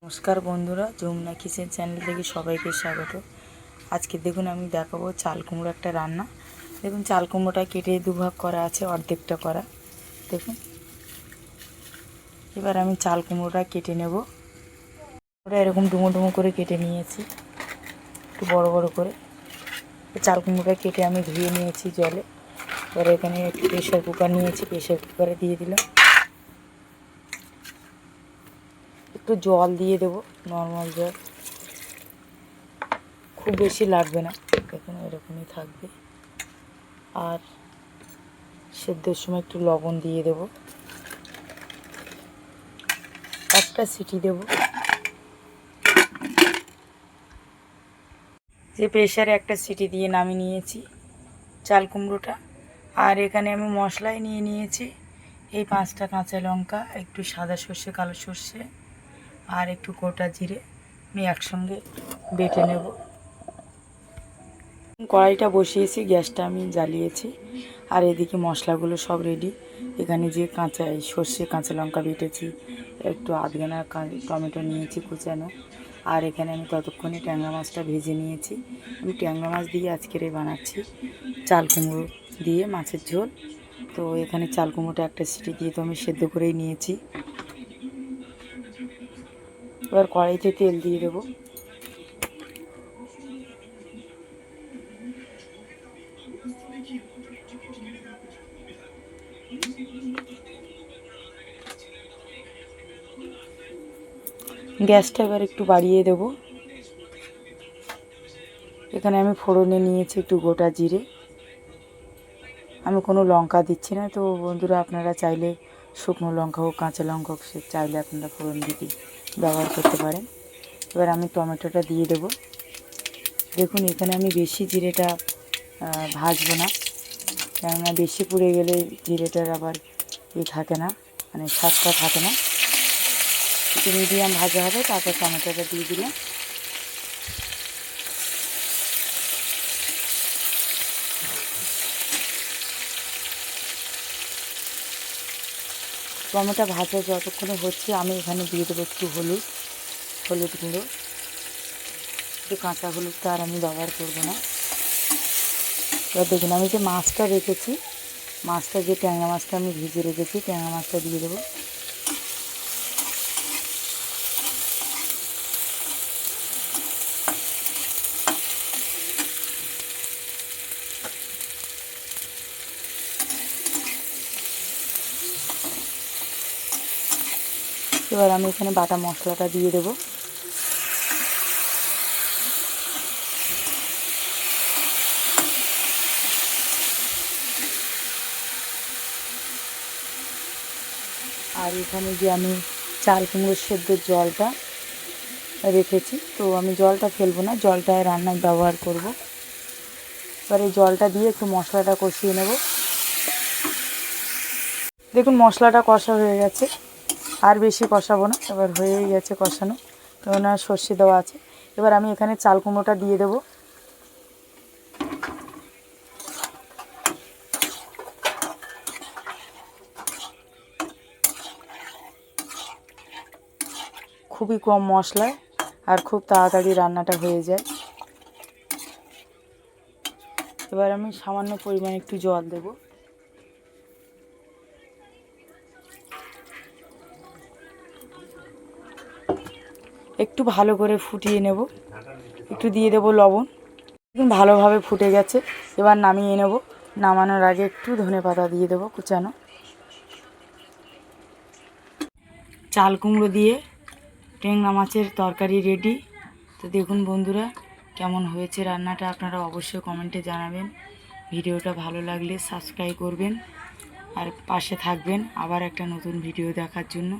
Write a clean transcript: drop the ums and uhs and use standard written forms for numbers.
নমস্কার বন্ধুরা, Jamuna kitchen channel থেকে সবাইকে স্বাগত। আজকে দেখুন আমি দেখাবো চাল কুমড়ো একটা রান্না। দেখুন চাল কুমড়োটা কেটে দুভাগ করা আছে, অর্ধেকটা করা। দেখুন এবার আমি চাল কুমড়োটা কেটে নেব। ওটা এরকম ডুমো ডুমো করে কেটে নিয়েছি, একটু বড় বড় করে। চাল কুমড়োটা কেটে আমি ধুয়ে নিয়েছি জলে। এবার এখানে একটু প্রেশার কুকার নিয়েছি, প্রেশার কুকারে দিয়ে দিলাম। একটু জল দিয়ে দেবো, নর্মাল জল, খুব বেশি লাগবে না। দেখুন এরকমই থাকবে। আর সেদ্ধর সময় একটু লবণ দিয়ে দেব, একটা সিটি দেব। যে প্রেশারে একটা সিটি দিয়ে নামিয়ে নিয়েছি চাল কুমড়োটা। আর এখানে আমি মশলায় নিয়ে নিয়েছি এই 5টা কাঁচা লঙ্কা, একটু সাদা সর্ষে, কালো সর্ষে, আর একটু গোটা জিরে আমি একসঙ্গে বেটে নেব। কড়াইটা বসিয়েছি, গ্যাসটা আমি জ্বালিয়েছি। আর এদিকে মশলাগুলো সব রেডি। এখানে যে সর্ষে কাঁচা লঙ্কা বেটেছি, একটু আধখানা টমেটো নিয়েছি কুচানো। আর এখানে আমি ততক্ষণে ট্যাংরা মাছটা ভেজে নিয়েছি। আমি ট্যাংরা মাছ দিয়ে আজকের বানাচ্ছি চাল কুমড়ো দিয়ে মাছের ঝোল। তো এখানে চাল কুমড়োটা একটা সিটি দিয়ে তো আমি সেদ্ধ করেই নিয়েছি। এবার কড়াইতে তেল দিয়ে দেবো। গ্যাসটা এবার একটু বাড়িয়ে দেব। এখানে আমি ফোড়নে নিয়েছি একটু গোটা জিরে। আমি কোনো লঙ্কা দিচ্ছি না। তো বন্ধুরা, আপনারা চাইলে শুকনো লঙ্কা হোক, কাঁচা লঙ্কা হোক, সে চাইলে আপনারা ফোড়ন দিতে ব্যবহার করতে পারেন। এবার আমি টমেটোটা দিয়ে দেব। দেখুন এখানে আমি বেশি জিরেটা ভাজবো না, কেননা বেশি পুড়ে গেলে জিরেটার আবার থাকে না, মানে স্বাদটা থাকে না। একটু মিডিয়াম ভাজা হবে, তারপর টমেটোটা দিয়ে দিলাম। টমেটো ভাজা যতক্ষণে হচ্ছে, আমি এখানে দিয়ে দেবো একটু হলুদ গুঁড়ো। একটু কাঁচা হলুদটা আর আমি ব্যবহার করবো না। এবার দেখুন আমি যে মাছটা রেখেছি, যে ট্যাংরা মাছটা আমি ভিজে রেখেছি, ট্যাংরা মাছটা দিয়ে দেবো। এবার আমি এখানে বাটা মশলাটা দিয়ে দেবো। আর এখানে যে আমি চাল কুমড়ো সেদ্ধর জলটা রেখেছি, তো আমি জলটা ফেলবো না, জলটা রান্নায় ব্যবহার করব। এবার এই জলটা দিয়ে একটু মশলাটা কষিয়ে নেব। দেখুন মশলাটা কষা হয়ে গেছে, আর বেশি কষাবো না। এবার হয়েই গেছে কষানো, কেননা সর্ষে দেওয়া আছে। এবার আমি এখানে চাল কুমড়োটা দিয়ে দেবো। খুবই কম মশলায় আর খুব তাড়াতাড়ি রান্নাটা হয়ে যায়। এবার আমি সামান্য পরিমাণে একটু জল দেব। একটু ভালো করে ফুটিয়ে নেব। একটু দিয়ে দেব লবণ। ভালোভাবে ফুটে গেছে, এবার নামিয়ে নেব। নামানোর আগে একটু ধনেপাতা দিয়ে দেবো কুচানো। চাল কুমড়ো দিয়ে ট্যাংরা মাছের তরকারি রেডি। তো দেখুন বন্ধুরা, কেমন হয়েছে রান্নাটা আপনারা অবশ্যই কমেন্টে জানাবেন। ভিডিওটা ভালো লাগলে সাবস্ক্রাইব করবেন আর পাশে থাকবেন আবার একটা নতুন ভিডিও দেখার জন্য।